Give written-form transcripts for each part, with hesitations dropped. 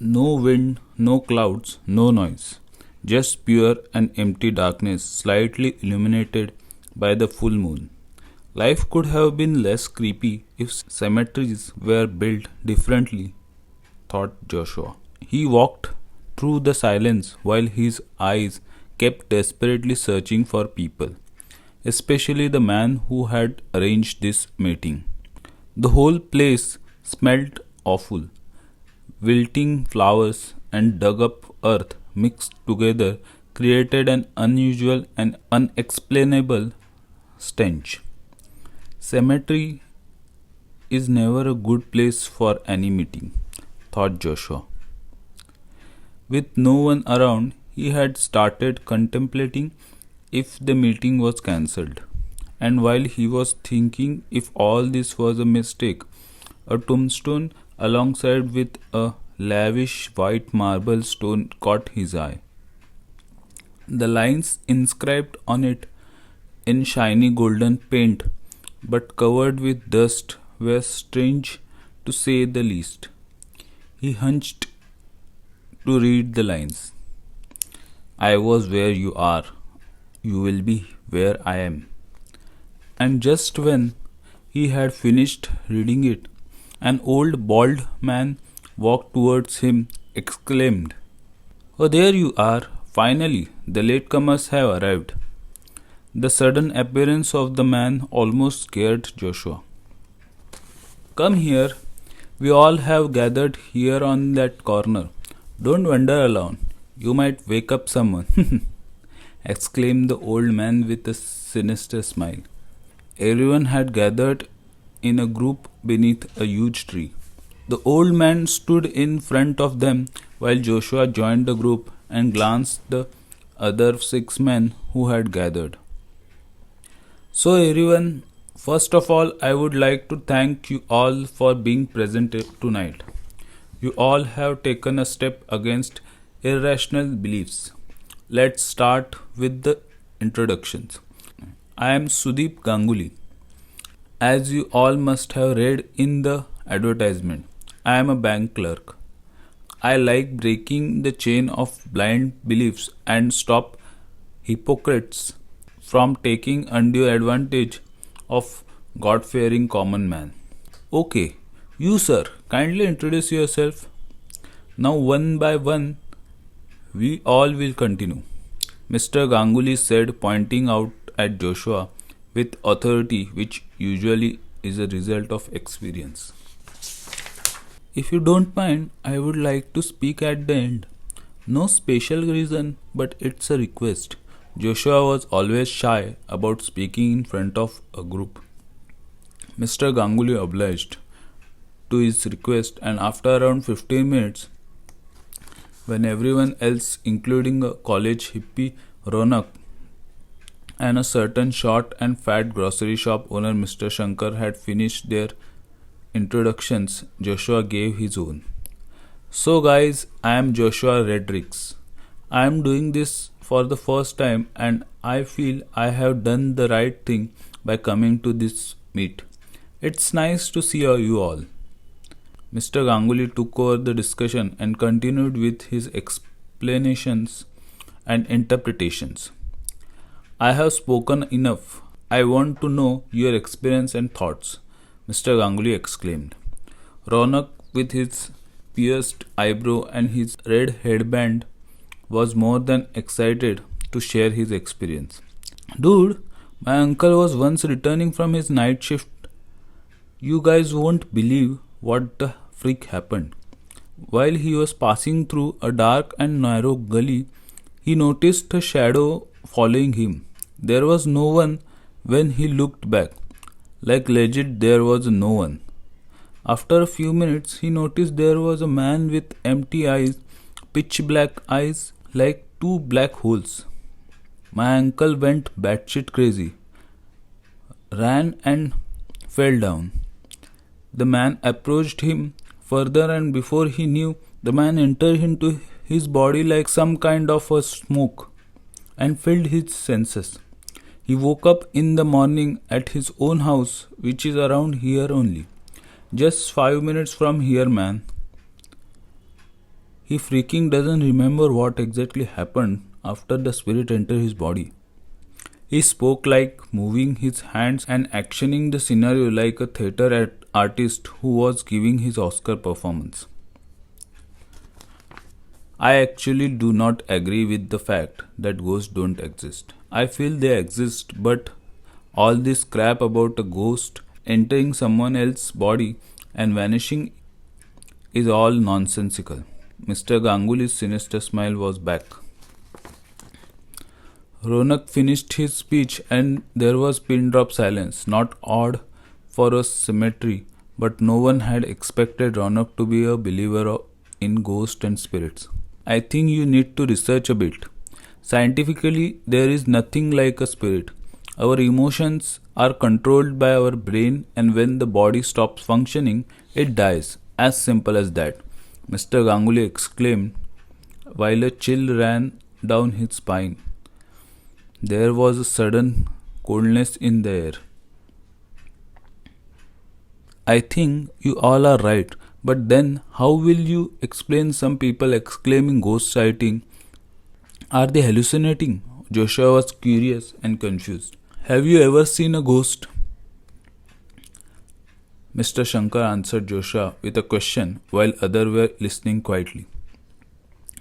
No wind, no clouds, no noise. Just pure and empty darkness, slightly illuminated by the full moon. Life could have been less creepy if cemeteries were built differently, thought Joshua. He walked through the silence while his eyes kept desperately searching for people, especially the man who had arranged this meeting. The whole place smelled awful. Wilting flowers and dug up earth mixed together created an unusual and unexplainable stench. Cemetery is never a good place for any meeting, thought Joshua. With no one around, he had started contemplating if the meeting was cancelled. And while he was thinking if all this was a mistake, a tombstone alongside with a lavish white marble stone caught his eye. The lines inscribed on it in shiny golden paint but covered with dust were strange to say the least. He hunched to read the lines. I was where you are, you will be where I am. And just when he had finished reading it, an old bald man walked towards him, exclaimed, Oh, there you are! Finally, the latecomers have arrived. The sudden appearance of the man almost scared Joshua. Come here, we all have gathered here on that corner. Don't wander alone, you might wake up someone, exclaimed the old man with a sinister smile. Everyone had gathered in a group beneath a huge tree. The old man stood in front of them while Joshua joined the group and glanced at the other 6 men who had gathered. So everyone, first of all, I would like to thank you all for being present tonight. You all have taken a step against irrational beliefs. Let's start with the introductions. I am Sudeep Ganguly. As you all must have read in the advertisement, I am a bank clerk. I like breaking the chain of blind beliefs and stop hypocrites from taking undue advantage of God-fearing common man. Okay, you sir, kindly introduce yourself. Now one by one, we all will continue. Mr. Ganguly said, pointing out at Joshua with authority which usually is a result of experience. If you don't mind, I would like to speak at the end. No special reason, but it's a request. Joshua was always shy about speaking in front of a group. Mr. Ganguly obliged to his request, and after around 15 minutes, when everyone else, including a college hippie Ronak and a certain short and fat grocery shop owner Mr. Shankar had finished their introductions, Joshua gave his own. So guys, I am Joshua Redricks. I am doing this for the first time and I feel I have done the right thing by coming to this meet. It's nice to see you all. Mr. Ganguly took over the discussion and continued with his explanations and interpretations. I have spoken enough. I want to know your experience and thoughts, Mr. Ganguly exclaimed. Ronak, with his pierced eyebrow and his red headband, was more than excited to share his experience. Dude, my uncle was once returning from his night shift. You guys won't believe what the freak happened. While he was passing through a dark and narrow gully, he noticed a shadow following him. There was no one when he looked back. Like legit, there was no one. After a few minutes, he noticed there was a man with empty eyes, pitch black eyes like two black holes. My uncle went batshit crazy, ran and fell down. The man approached him further, and before he knew, the man entered into his body like some kind of a smoke and filled his senses. He woke up in the morning at his own house, which is around here only. Just 5 minutes from here, man. He freaking doesn't remember what exactly happened after the spirit entered his body. He spoke like moving his hands and actioning the scenario like a artist who was giving his Oscar performance. I actually do not agree with the fact that ghosts don't exist. I feel they exist, but all this crap about a ghost entering someone else's body and vanishing is all nonsensical. Mr. Ganguly's sinister smile was back. Ronak finished his speech and there was pin drop silence, not odd for a cemetery, but no one had expected Ronak to be a believer in ghosts and spirits. I think you need to research a bit. Scientifically, there is nothing like a spirit. Our emotions are controlled by our brain, and when the body stops functioning, it dies. As simple as that. Mr. Ganguly exclaimed while a chill ran down his spine. There was a sudden coldness in the air. I think you all are right, but then how will you explain some people exclaiming ghost sighting? Are they hallucinating? Joshua was curious and confused. Have you ever seen a ghost? Mr. Shankar answered Joshua with a question while others were listening quietly.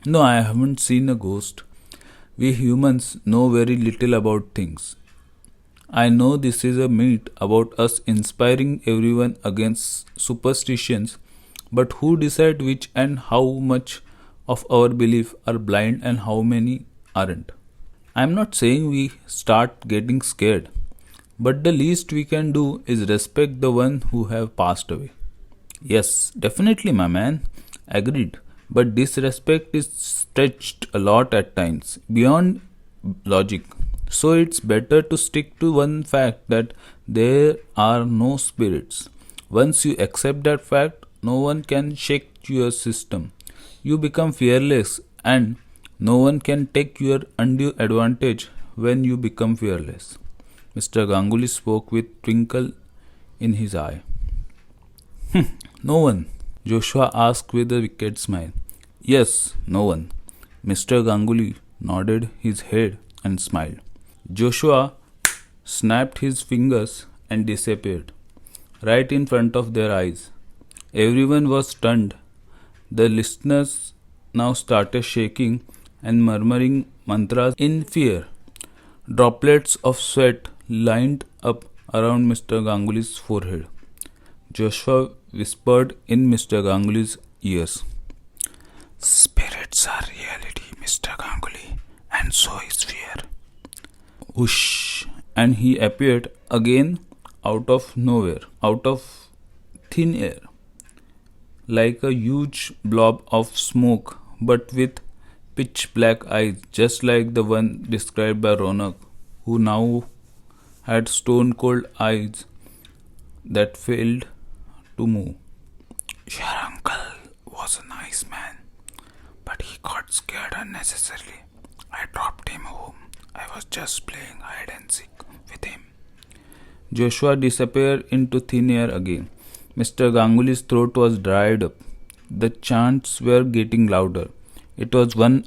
No, I haven't seen a ghost. We humans know very little about things. I know this is a myth about us inspiring everyone against superstitions, but who decide which and how much of our belief are blind and how many aren't? I'm not saying we start getting scared, but the least we can do is respect the one who have passed away. Yes, definitely, my man. Agreed. But disrespect is stretched a lot at times, beyond logic. So it's better to stick to one fact that there are no spirits. Once you accept that fact, no one can shake your system. You become fearless, and no one can take your undue advantage when you become fearless. Mr. Ganguly spoke with twinkle in his eye. No one, Joshua asked with a wicked smile. Yes, no one. Mr. Ganguly nodded his head and smiled. Joshua snapped his fingers and disappeared, right in front of their eyes. Everyone was stunned. The listeners now started shaking and murmuring mantras in fear. Droplets of sweat lined up around Mr. Ganguly's forehead. Joshua whispered in Mr. Ganguly's ears. Spirits are reality, Mr. Ganguly, and so is fear. Whoosh! And he appeared again out of nowhere, out of thin air, like a huge blob of smoke, but with pitch black eyes, just like the one described by Ronak, who now had stone cold eyes that failed to move. Your uncle was a nice man, but he got scared unnecessarily. I dropped him home. I was just playing hide and seek with him. Joshua disappeared into thin air again. Mr. Ganguly's throat was dried up. The chants were getting louder. It was one